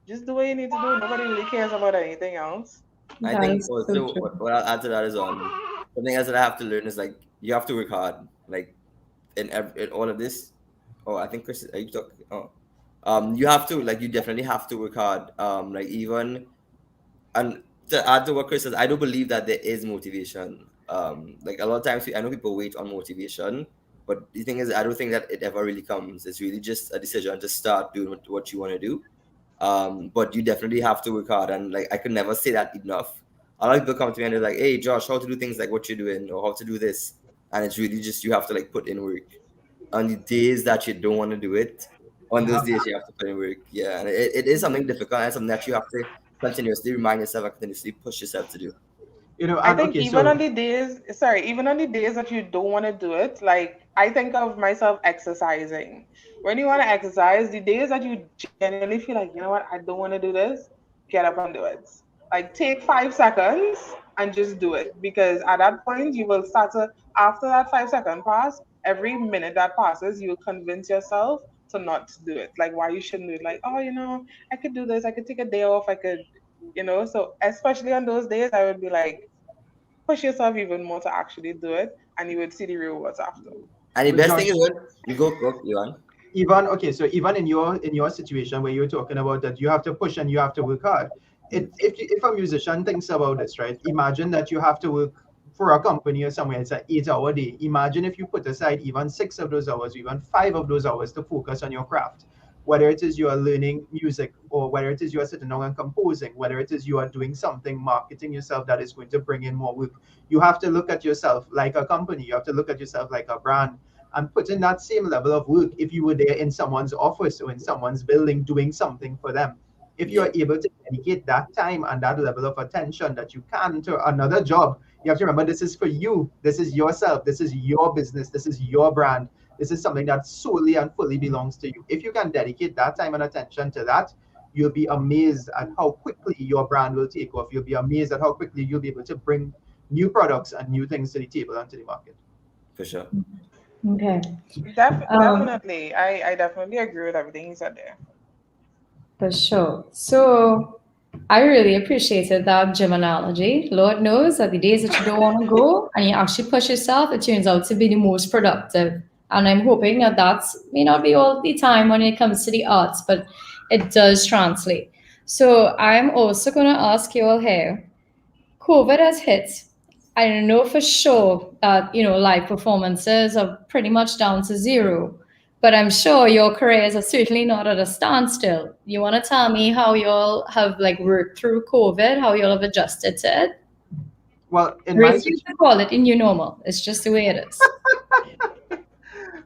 just do what you need to do. Nobody really cares about anything else. I That think is so also true. what I'll add to that is something else that I have to learn is like you have to work hard like in all of this. Oh, I think Chris, are you talking? Oh, you have to like you definitely have to work hard. Like even and to add to what Chris says, I do believe that there is motivation. Like a lot of times I know people wait on motivation, but the thing is, I don't think that it ever really comes. It's really just a decision to start doing what you want to do. But you definitely have to work hard, and like I could never say that enough. A lot of people come to me and they're like, "Hey, Josh, how to do things like what you're doing, or how to do this," and it's really just you have to like put in work. On the days that you don't want to do it, on those days you have to put in work. Yeah, and it is something difficult and something that you have to continuously remind yourself and continuously push yourself to do. I And think okay, even so on the days, sorry, even on the days that you don't want to do it, like I think of myself exercising. When you want to exercise, the days that you genuinely feel like, you know what, I don't want to do this, get up and do it. Like take 5 seconds and just do it. Because at that point, you will start to, after that 5 second pass, every minute that passes, you'll convince yourself to not do it. Like why you shouldn't do it. Like, oh, I could do this, I could take a day off, I could, so especially on those days, I would be like, push yourself even more to actually do it, and you would see the rewards after. And the but best thing is Josh, when you go, Ivan. even okay, so even in your situation where you're talking about that you have to push and you have to work hard, if a musician thinks about this, right? Imagine that you have to work for a company or somewhere. It's an 8-hour day. Imagine if you put aside even 6 of those hours, even 5 of those hours to focus on your craft. Whether it is you are learning music, or whether it is you are sitting down and composing, whether it is you are doing something, marketing yourself that is going to bring in more work, you have to look at yourself like a company. You have to look at yourself like a brand and put in that same level of work if you were there in someone's office or in someone's building doing something for them. If you Yeah, are able to dedicate that time and that level of attention that you can to another job, you have to remember this is for you. This is yourself. This is your business. This is your brand. This is something that solely and fully belongs to you. If you can dedicate that time and attention to that, you'll be amazed at how quickly your brand will take off. You'll be amazed at how quickly you'll be able to bring new products and new things to the table and to the market. for sure. Okay. Um, Definitely, I definitely agree with everything you said there. for sure. So I really appreciated that gym analogy. Lord knows that the days that you don't want to go and you actually push yourself, it turns out to be the most productive And I'm hoping that that's may not be all the time when it comes to the arts, but it does translate. So I'm also going to ask you all here. COVID has hit. I know for sure that live performances are pretty much down to zero, but I'm sure your careers are certainly not at a standstill. You want to tell me how you all have like worked through COVID, how you all have adjusted to it? Well, in my Refuse to call it a new normal. It's just the way it is.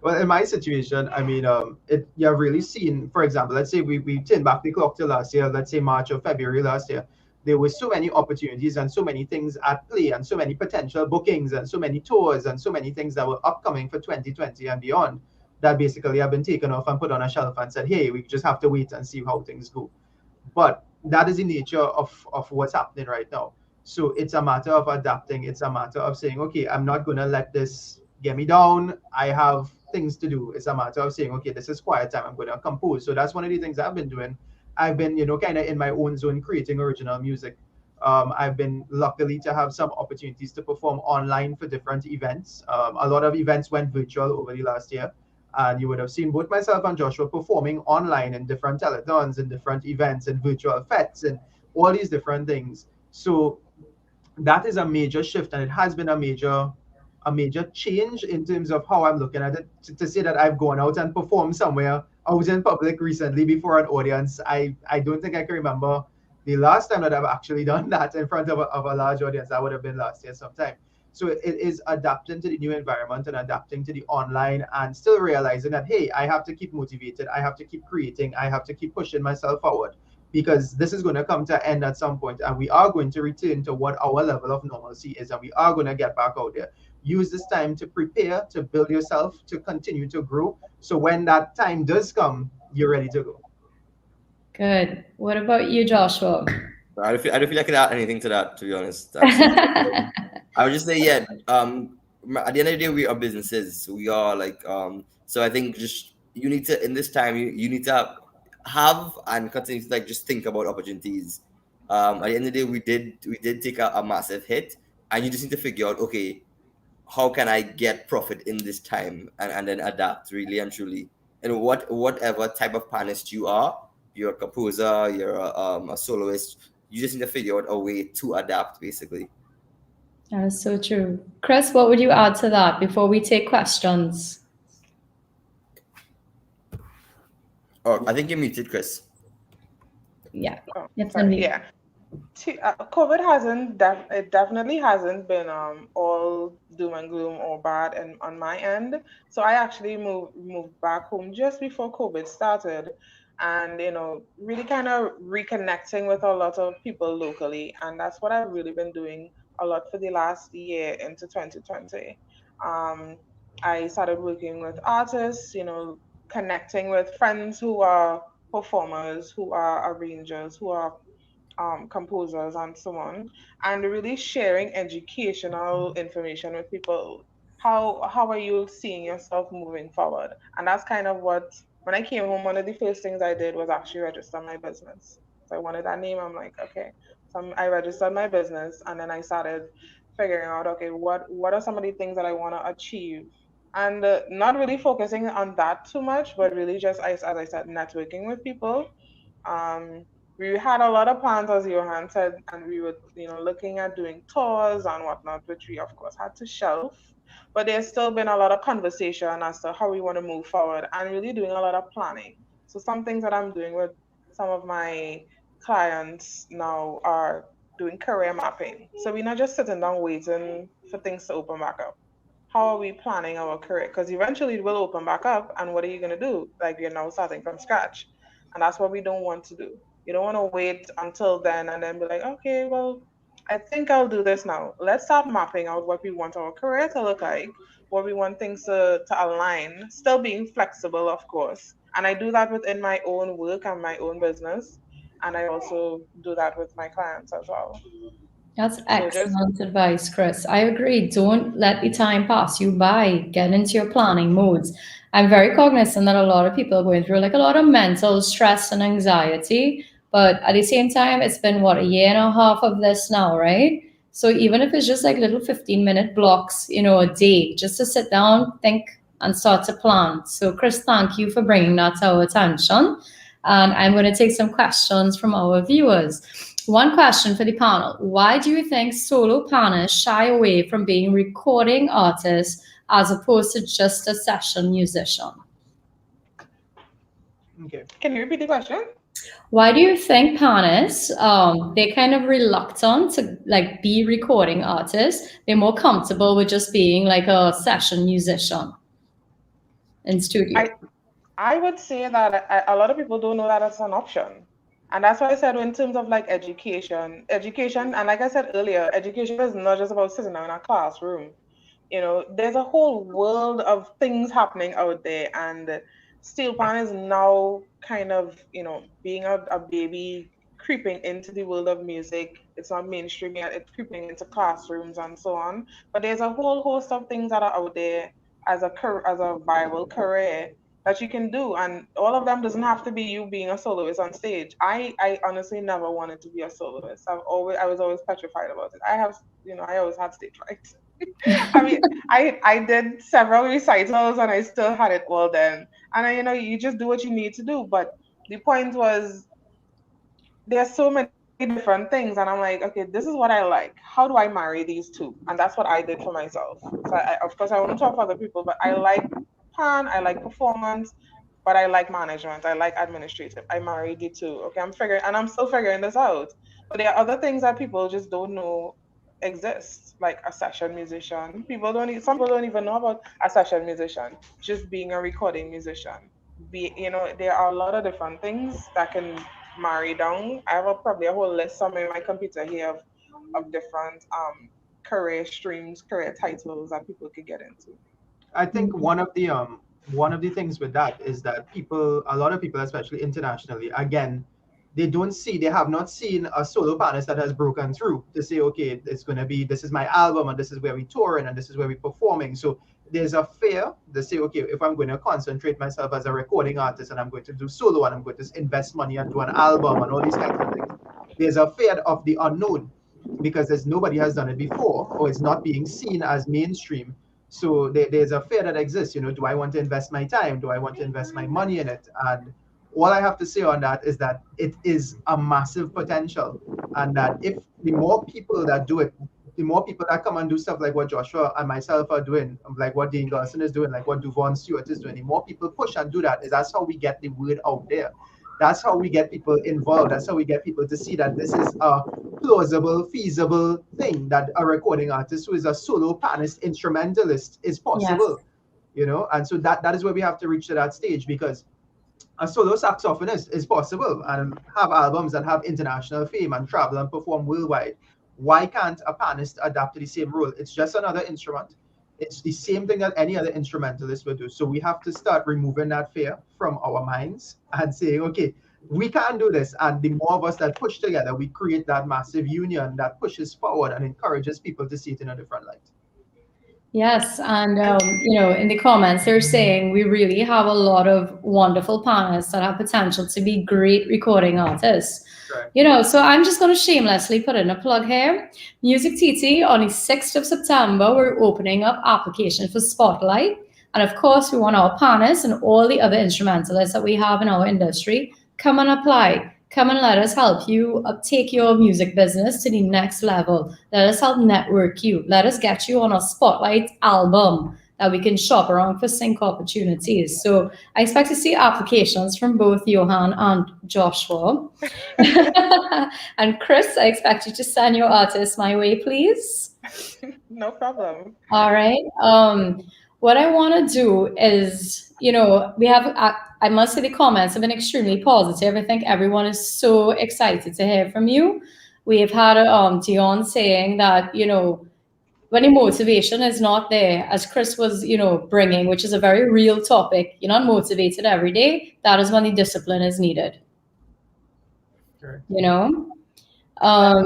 well, in my situation, I mean, you have really seen, for example, let's say we turn back the clock to last year, let's say March or February last year, there were so many opportunities and so many things at play and so many potential bookings and so many tours and so many things that were upcoming for 2020 and beyond that basically have been taken off and put on a shelf and said, hey, we just have to wait and see how things go. But that is the nature of what's happening right now. So it's a matter of adapting. It's a matter of saying, okay, I'm not going to let this get me down. I have things to do. It's a matter of saying, okay, this is quiet time. I'm going to compose. So that's one of the things I've been doing. I've been, kind of in my own zone creating original music. I've been luckily to have some opportunities to perform online for different events. A lot of events went virtual over the last year. And you would have seen both myself and Joshua performing online in different telethons and different events and virtual fests and all these different things. So that is a major shift, and it has been a major change in terms of how I'm looking at it. To say that I've gone out and performed somewhere out in public recently before an audience, I don't think I can remember the last time that I've actually done that in front of a large audience. That would have been last year sometime. So it is adapting to the new environment and adapting to the online and still realizing that, hey, I have to keep motivated. I have to keep creating. I have to keep pushing myself forward, because this is going to come to an end at some point, and we are going to return to what our level of normalcy is, and we are going to get back out there. Use this time to prepare, to build yourself, to continue to grow. So when that time does come, you're ready to go. Good. What about you, Joshua? I don't feel I could add anything to that, to be honest. I would just say, yeah. At the end of the day, we are businesses. We are like, so I think just you need to, in this time, you need to have and continue to like just think about opportunities. At the end of the day, we did take a massive hit, and you just need to figure out, okay, how can I get profit in this time, and then adapt really and truly. And whatever type of panelist you are, you're a composer, you're a soloist, you just need to figure out a way to adapt, basically. That is so true. Kris, what would you add to that before we take questions? Oh, I think you're muted, Kris. Yeah. Oh, It's sorry, on me. yeah. COVID it definitely hasn't been all doom and gloom or bad and on my end. So I actually moved back home just before COVID started, and really kind of reconnecting with a lot of people locally, and that's what I've really been doing a lot for the last year into 2020. I started working with artists, connecting with friends who are performers, who are arrangers, who are composers and so on, and really sharing educational information with people. How are you seeing yourself moving forward? And that's kind of what, when I came home, one of the first things I did was actually register my business. So I wanted that name. I'm like, okay. So I registered my business, and then I started figuring out, okay, what are some of the things that I want to achieve, and not really focusing on that too much, but really just as I said, networking with people. um, we had a lot of plans, as Johann said, and we were, looking at doing tours and whatnot, which we of course had to shelf. But there's still been a lot of conversation as to how we want to move forward, and really doing a lot of planning. So some things that I'm doing with some of my clients now are doing career mapping. So we're not just sitting down waiting for things to open back up. How are we planning our career? Because eventually it will open back up, and what are you going to do? Like, you're now starting from scratch. And that's what we don't want to do. You don't want to wait until then and then be like, okay, well, I think I'll do this now. Let's start mapping out what we want our career to look like, what we want things to align, still being flexible, of course. And I do that within my own work and my own business. And I also do that with my clients as well. That's So excellent advice, Kris. I agree. Don't let the time pass you by. Get into your planning modes. I'm very cognizant that a lot of people are going through like a lot of mental stress and anxiety. But at the same time, it's been what, a year and a half of this now, right? So even if it's just like little 15-minute blocks, a day, just to sit down, think, and start to plan. So Kris, thank you for bringing that to our attention. And I'm going to take some questions from our viewers. One question for the panel. Why do you think solo panists shy away from being recording artists as opposed to just a session musician? Okay. Can you repeat the question? Why do you think panists, they're kind of reluctant to like be recording artists? They're more comfortable with just being like a session musician in studio. I would say that a lot of people don't know that it's an option. And that's why I said in terms of like education, and like I said earlier, education is not just about sitting down in a classroom. You know, there's a whole world of things happening out there, and steel pan is now kind of, you know, being a baby creeping into the world of music. It's not mainstream yet, it's creeping into classrooms and so on. But there's a whole host of things that are out there as a viable career that you can do, and all of them doesn't have to be you being a soloist on stage. I honestly never wanted to be a soloist. I was always petrified about it. I always had stage fright. I mean, I did several recitals and I still had it all then. And you just do what you need to do. But the point was, there's so many different things, and I'm like, okay, this is what I like. How do I marry these two? And that's what I did for myself. So of course I want to talk for other people, but I like pan, I like performance, but I like management, I like administrative. I married the two. Okay, I'm still figuring this out. But there are other things that people just don't know exist, like a session musician. Some people don't even know about a session musician, just being a recording musician. There are a lot of different things that can marry down. I have probably a whole list somewhere in my computer here of different career streams, career titles that people could get into. I think one of the things with that is that a lot of people, especially internationally, again, they have not seen a solo panelist that has broken through to say, okay, this is my album and this is where we touring and this is where we're performing. So there's a fear to say, okay, if I'm going to concentrate myself as a recording artist and I'm going to do solo and I'm going to invest money and do an album and all these kinds of things, there's a fear of the unknown because nobody has done it before or it's not being seen as mainstream. So there's a fear that exists, do I want to invest my time? Do I want to invest my money in it? And all I have to say on that is that it is a massive potential. And that if the more people that do it, the more people that come and do stuff like what Joshua and myself are doing, like what Dean Garson is doing, like what Duvon Stewart is doing, the more people push and do that's how we get the word out there. That's how we get people involved. That's how we get people to see that this is a plausible, feasible thing, that a recording artist who is a solo panist instrumentalist is possible. Yes. And so that is where we have to reach to that stage, because a solo saxophonist is possible and have albums and have international fame and travel and perform worldwide. Why can't a panist adapt to the same role? It's just another instrument. It's the same thing that any other instrumentalist would do. So we have to start removing that fear from our minds and saying, okay, we can do this. And the more of us that push together, we create that massive union that pushes forward and encourages people to see it in a different light. Yes, and in the comments they're saying we really have a lot of wonderful panelists that have potential to be great recording artists. Right. So I'm just going to shamelessly put in a plug here. Music TT, on the 6th of September, we're opening up application for Spotlight. And of course, we want our panelists and all the other instrumentalists that we have in our industry, come and apply. Come and let us help you take your music business to the next level. Let us help network you. Let us get you on a Spotlight album that we can shop around for sync opportunities. So I expect to see applications from both Johann and Joshua. And Kris, I expect you to send your artists my way, please. No problem. All right. What I want to do is, we have, I must say the comments have been extremely positive. I think everyone is so excited to hear from you. We have had Dion saying that, when the motivation is not there, as Kris was, bringing, which is a very real topic, you're not motivated every day, that is when the discipline is needed. Sure.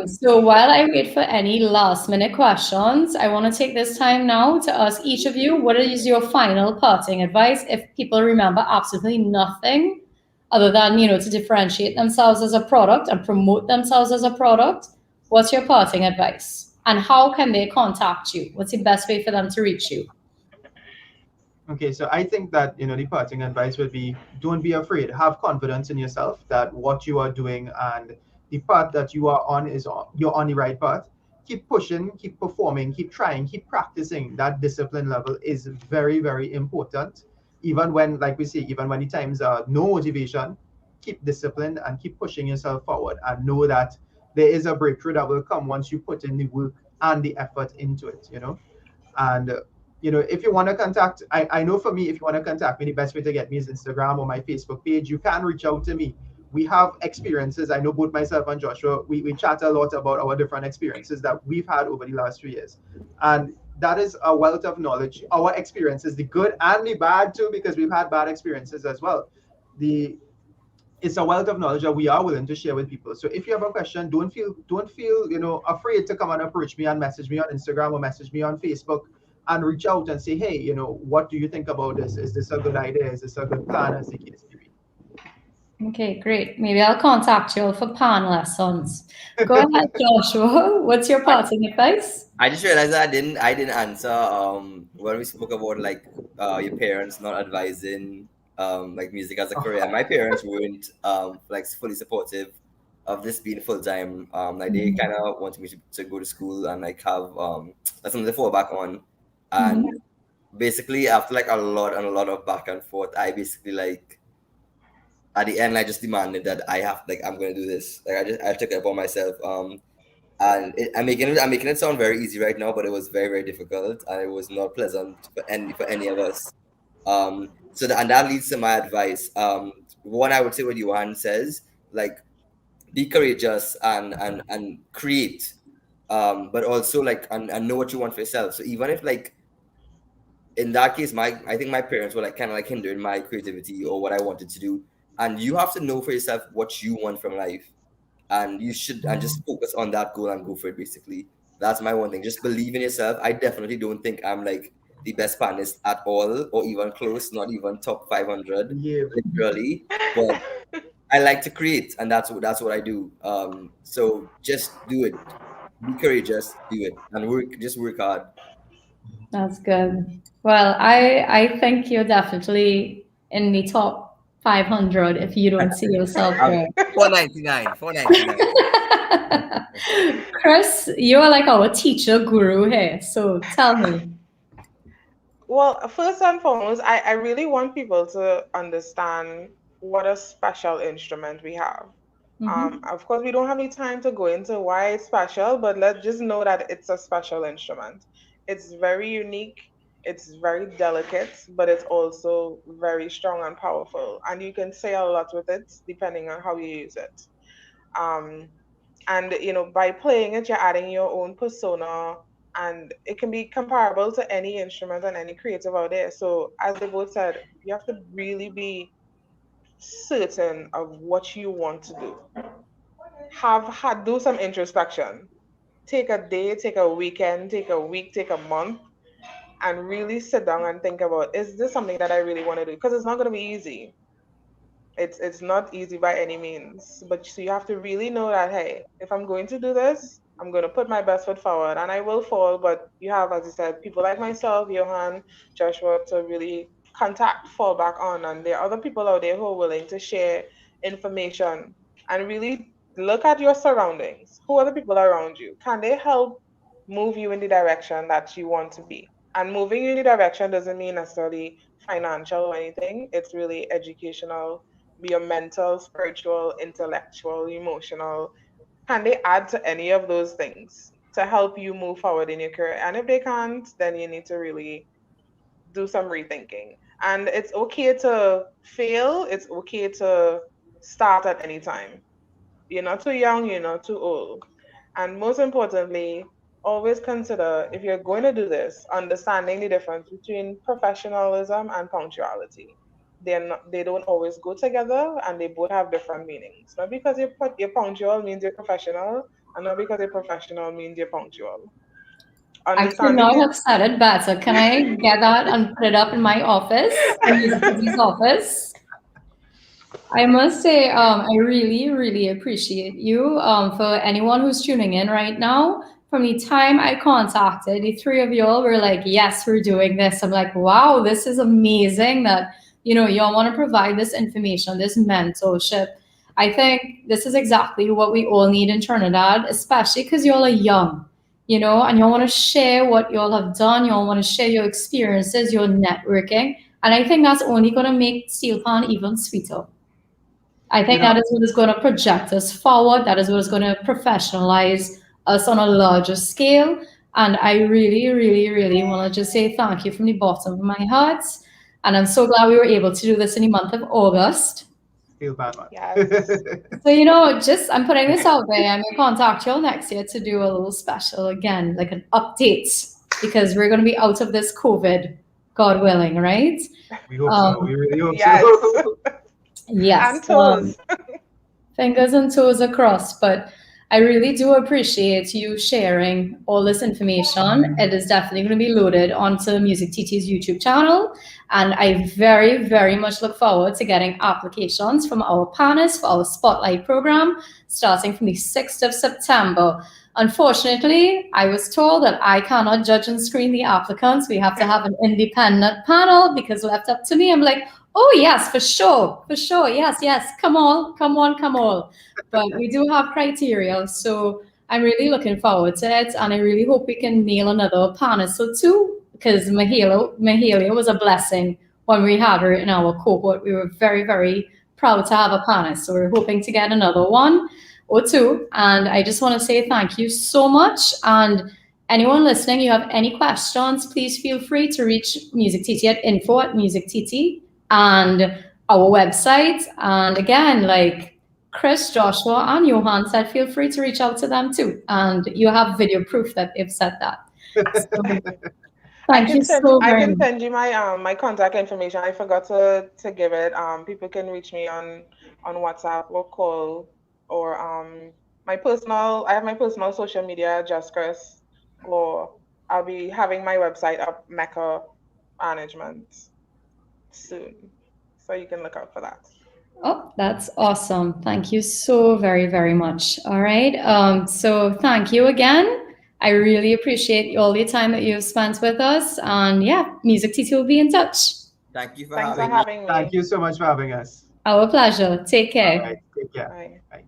So while I wait for any last minute questions, I want to take this time now to ask each of you, what is your final parting advice if people remember absolutely nothing other than, to differentiate themselves as a product and promote themselves as a product? What's your parting advice? And how can they contact you? What's the best way for them to reach you? Okay, so I think that the parting advice would be, don't be afraid. Have confidence in yourself that what you are doing and the path that you are on you're on the right path. Keep pushing, keep performing, keep trying, keep practicing. That discipline level is very, very important. Even when, like we say, even when the times are no motivation, keep disciplined and keep pushing yourself forward, and know that there is a breakthrough that will come once you put in the work and the effort into it. And if you want to contact, I know for me, if you want to contact me, the best way to get me is Instagram or my Facebook page. You can reach out to me. We have experiences. I know both myself and Joshua, we chat a lot about our different experiences that we've had over the last 3 years. And that is a wealth of knowledge. Our experiences, the good and the bad too, because we've had bad experiences as well. The It's a wealth of knowledge that we are willing to share with people. So if you have a question, don't feel afraid to come and approach me and message me on Instagram or message me on Facebook and reach out and say, hey, what do you think about this? Is this a good idea? Is this a good plan? As the case may be. Okay, great. Maybe I'll contact you for pan lessons. Go ahead, Joshua. What's your parting advice? I just realized that I didn't answer when we spoke about like your parents not advising like music as a career. My parents weren't like fully supportive of this being full time. Like they kind of wanted me to go to school and like have that's something to fall back on. And basically after like a lot of back and forth, I basically like at the end I just demanded that I'm gonna do this. Like I took it upon myself. And I'm making it sound very easy right now, but it was very, very difficult, and it was not pleasant for any of us. And that leads to my advice. One, I would say what Johann says, like be courageous and create, but also like and know what you want for yourself. So even if like in that case, I think my parents were like kind of like hindering my creativity or what I wanted to do, and you have to know for yourself what you want from life, and you should and just focus on that goal and go for it. Basically, that's my one thing. Just believe in yourself. I definitely don't think I'm like the best panelist at all, or even close, not even top 500, Yeah. literally. But I like to create, and that's what I do. So just do it. Be courageous, do it, and work hard. That's good. Well, I think you're definitely in the top 500 if you don't see yourself there. 499, 499. Kris, you are like our teacher guru here. So tell me. Well, first and foremost, I really want people to understand what a special instrument we have. Of course, we don't have any time to go into why it's special, but let's just know that it's a special instrument. It's very unique, it's very delicate, but it's also very strong and powerful. And you can say a lot with it depending on how you use it. Um, and by playing it, you're adding your own persona, and it can be comparable to any instrument and any creative out there. So as they both said, you have to really be certain of what you want to do. Do some introspection. Take a day, take a weekend, take a week, take a month, and really sit down and think about, is this something that I really want to do? Because it's not going to be easy. It's not easy by any means, but so you have to really know that, hey, if I'm going to do this, I'm going to put my best foot forward, and I will fall, but you have, as you said, people like myself, Johann, Joshua, to really fall back on, and there are other people out there who are willing to share information and really look at your surroundings. Who are the people around you? Can they help move you in the direction that you want to be? And moving you in the direction doesn't mean necessarily financial or anything. It's really educational, be your mental, spiritual, intellectual, emotional. Can they add to any of those things to help you move forward in your career? And if they can't, then you need to really do some rethinking. And it's okay to fail. It's okay to start at any time. You're not too young, you're not too old. And most importantly, always consider, if you're going to do this, understanding the difference between professionalism and punctuality. They don't always go together, and they both have different meanings. Not because you're punctual means you're professional, and not because you're professional means you're punctual. I could not have said it better. Can I get that and put it up in my office, in Music office? I must say, I really, really appreciate you. For anyone who's tuning in right now, from the time I contacted, the three of y'all were like, yes, we're doing this. I'm like, wow, this is amazing that, y'all want to provide this information, this mentorship. I think this is exactly what we all need in Trinidad, especially because y'all are young, and y'all want to share what y'all have done. Y'all want to share your experiences, your networking. And I think that's only going to make Steel Pan even sweeter. I think that is what is going to project us forward. That is what is going to professionalize us on a larger scale. And I really, really, really want to just say thank you from the bottom of my heart. And I'm so glad we were able to do this in the month of August. Feel bad. Yes. So, I'm putting this out there. I'm going to contact you all next year to do a little special again, like an update, because we're going to be out of this COVID, God willing, right? We hope so. We really hope Yes. so. Yes. And toes. Fingers and toes across. But I really do appreciate you sharing all this information. It is definitely going to be loaded onto Music TT's YouTube channel. And I very, very much look forward to getting applications from our panelists for our Spotlight program starting from the 6th of September. Unfortunately, I was told that I cannot judge and screen the applicants. We have to have an independent panel because left up to me, I'm like, oh, yes, for sure. Yes. Come on. But we do have criteria. So I'm really looking forward to it. And I really hope we can nail another panelist or two, because Mahalia was a blessing when we had her in our cohort. We were very, very proud to have a panelist. So we're hoping to get another one or two. And I just want to say thank you so much. And anyone listening, you have any questions, please feel free to reach Music TT at info@musictt and our website. And again, like Kris, Joshua, and Johann said, feel free to reach out to them too. And you have video proof that they've said that. So, thank you so I very can much. send you my contact information. I forgot to give it. People can reach me on WhatsApp or call, or I have my personal social media, Just Kris, or I'll be having my website up, Mecca Management, soon. So you can look out for that. Oh, that's awesome. Thank you so very, very much. All right. So thank you again. I really appreciate all the time that you've spent with us. And yeah, Music TT will be in touch. Thank you for Thanks for having me. having me. Thank you so much for having us. Our pleasure. Take care. All right. Take care. Bye. Bye.